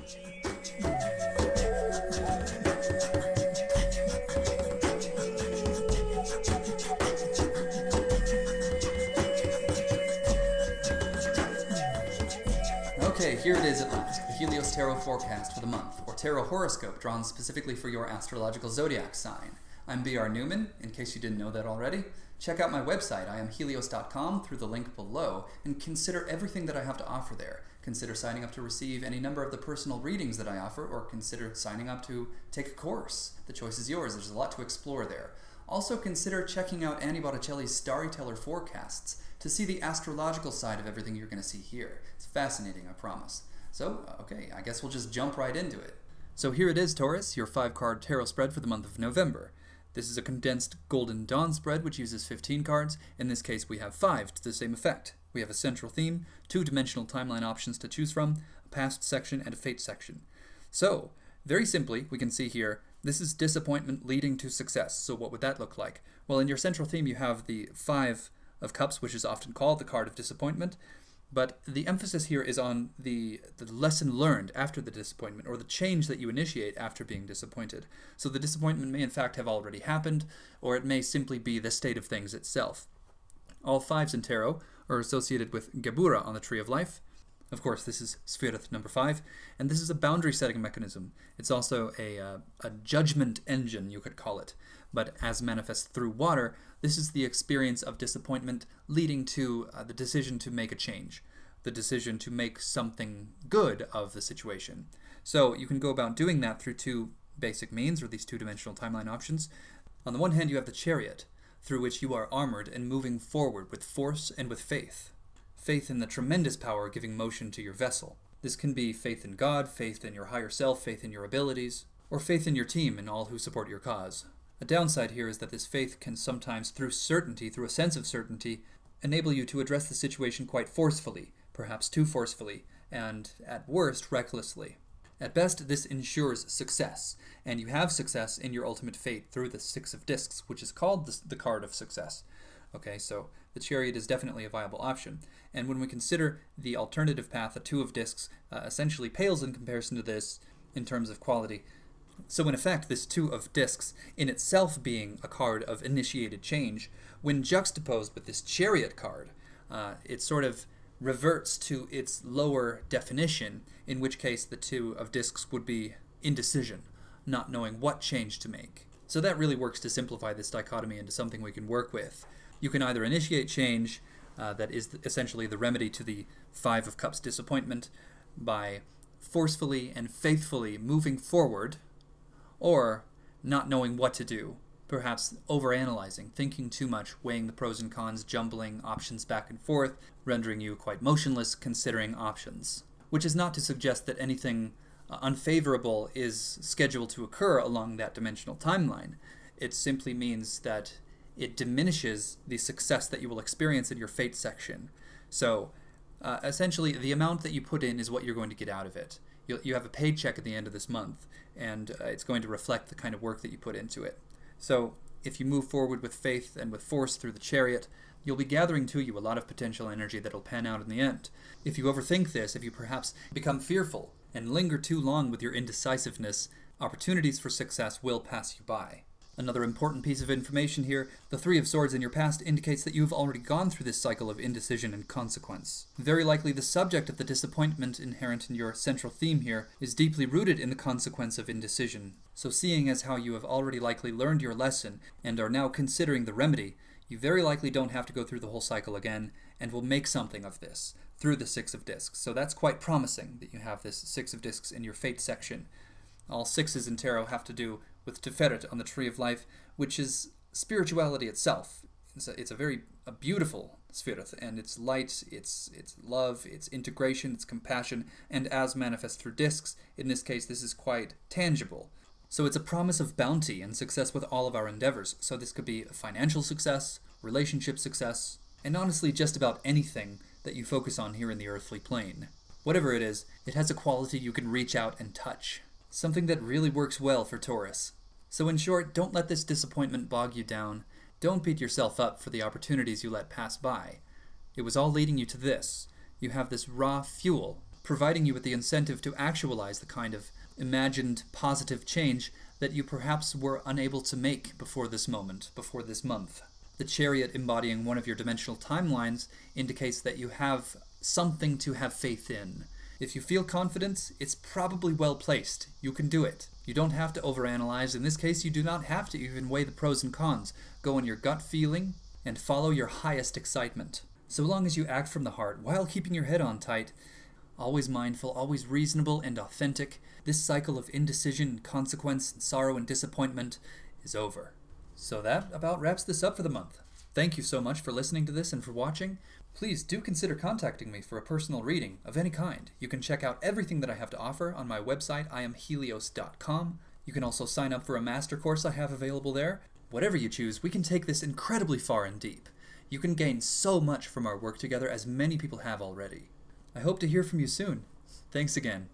Okay, here it is at last, the Helios Tarot forecast for the month, or Tarot Horoscope, drawn specifically for your astrological zodiac sign. I'm B.R. Newman, in case you didn't know that already. Check out my website, IamHelios.com, through the link below, and consider everything that I have to offer there. Consider signing up to receive any number of the personal readings that I offer, or consider signing up to take a course. The choice is yours. There's a lot to explore there. Also consider checking out Annie Botticelli's Storyteller forecasts to see the astrological side of everything you're going to see here. It's fascinating, I promise. So, okay, I guess we'll just jump right into it. So here it is, Taurus, your 5-card tarot spread for the month of November. This is a condensed Golden Dawn spread, which uses 15 cards. In this case, we have 5 to the same effect. We have a central theme, 2-dimensional timeline options to choose from, a past section, and a fate section. So, very simply, we can see here, this is disappointment leading to success. So what would that look like? Well, in your central theme, you have the 5 of Cups, which is often called the card of disappointment. But the emphasis here is on the lesson learned after the disappointment, or the change that you initiate after being disappointed. So the disappointment may in fact have already happened, or it may simply be the state of things itself. All 5s in tarot are associated with Gebura on the Tree of Life. Of course, this is Sphirith number 5, and this is a boundary-setting mechanism. It's also a judgment engine, you could call it. But as manifest through water, this is the experience of disappointment leading to the decision to make a change, the decision to make something good of the situation. So you can go about doing that through 2 basic means, or these 2-dimensional timeline options. On the one hand, you have the Chariot, through which you are armored and moving forward with force and with faith. Faith in the tremendous power giving motion to your vessel. This can be faith in God, faith in your higher self, faith in your abilities, or faith in your team and all who support your cause. A downside here is that this faith can sometimes, through certainty, through a sense of certainty, enable you to address the situation quite forcefully, perhaps too forcefully, and at worst, recklessly. At best, this ensures success, and you have success in your ultimate fate through the 6 of Discs, which is called the card of success. Okay, so the Chariot is definitely a viable option. And when we consider the alternative path, the 2 of Discs essentially pales in comparison to this in terms of quality. So in effect, this 2 of Discs, in itself being a card of initiated change, when juxtaposed with this Chariot card, it sort of reverts to its lower definition, in which case the 2 of Discs would be indecision, not knowing what change to make. So that really works to simplify this dichotomy into something we can work with. You can either initiate change, that is essentially the remedy to the 5 of Cups disappointment, by forcefully and faithfully moving forward, or not knowing what to do, perhaps overanalyzing, thinking too much, weighing the pros and cons, jumbling options back and forth, rendering you quite motionless considering options. Which is not to suggest that anything unfavorable is scheduled to occur along that dimensional timeline. It simply means that it diminishes the success that you will experience in your fate section. So, essentially, the amount that you put in is what you're going to get out of it. You have a paycheck at the end of this month, and it's going to reflect the kind of work that you put into it. So, if you move forward with faith and with force through the Chariot, you'll be gathering to you a lot of potential energy that'll pan out in the end. If you overthink this, if you perhaps become fearful and linger too long with your indecisiveness, opportunities for success will pass you by. Another important piece of information here, the 3 of Swords in your past indicates that you've already gone through this cycle of indecision and consequence. Very likely the subject of the disappointment inherent in your central theme here is deeply rooted in the consequence of indecision. So seeing as how you have already likely learned your lesson and are now considering the remedy, you very likely don't have to go through the whole cycle again and will make something of this through the 6 of Discs. So that's quite promising that you have this 6 of Discs in your fate section. All 6s in tarot have to do with Tiferet on the Tree of Life, which is spirituality itself. It's a beautiful Sphirith, and it's light, it's love, it's integration, it's compassion, and as manifest through Discs, in this case this is quite tangible. So it's a promise of bounty and success with all of our endeavors. So this could be financial success, relationship success, and honestly just about anything that you focus on here in the earthly plane. Whatever it is, it has a quality you can reach out and touch. Something that really works well for Taurus. So in short, don't let this disappointment bog you down. Don't beat yourself up for the opportunities you let pass by. It was all leading you to this. You have this raw fuel providing you with the incentive to actualize the kind of imagined positive change that you perhaps were unable to make before this moment, before this month. The chariot embodying one of your dimensional timelines indicates that you have something to have faith in. If you feel confidence, it's probably well placed. You can do it. You don't have to overanalyze. In this case, you do not have to even weigh the pros and cons. Go on your gut feeling and follow your highest excitement. So long as you act from the heart while keeping your head on tight, always mindful, always reasonable and authentic, this cycle of indecision, consequence, and sorrow and disappointment is over. So that about wraps this up for the month. Thank you so much for listening to this and for watching. Please do consider contacting me for a personal reading of any kind. You can check out everything that I have to offer on my website, IamHelios.com. You can also sign up for a master course I have available there. Whatever you choose, we can take this incredibly far and deep. You can gain so much from our work together, as many people have already. I hope to hear from you soon. Thanks again.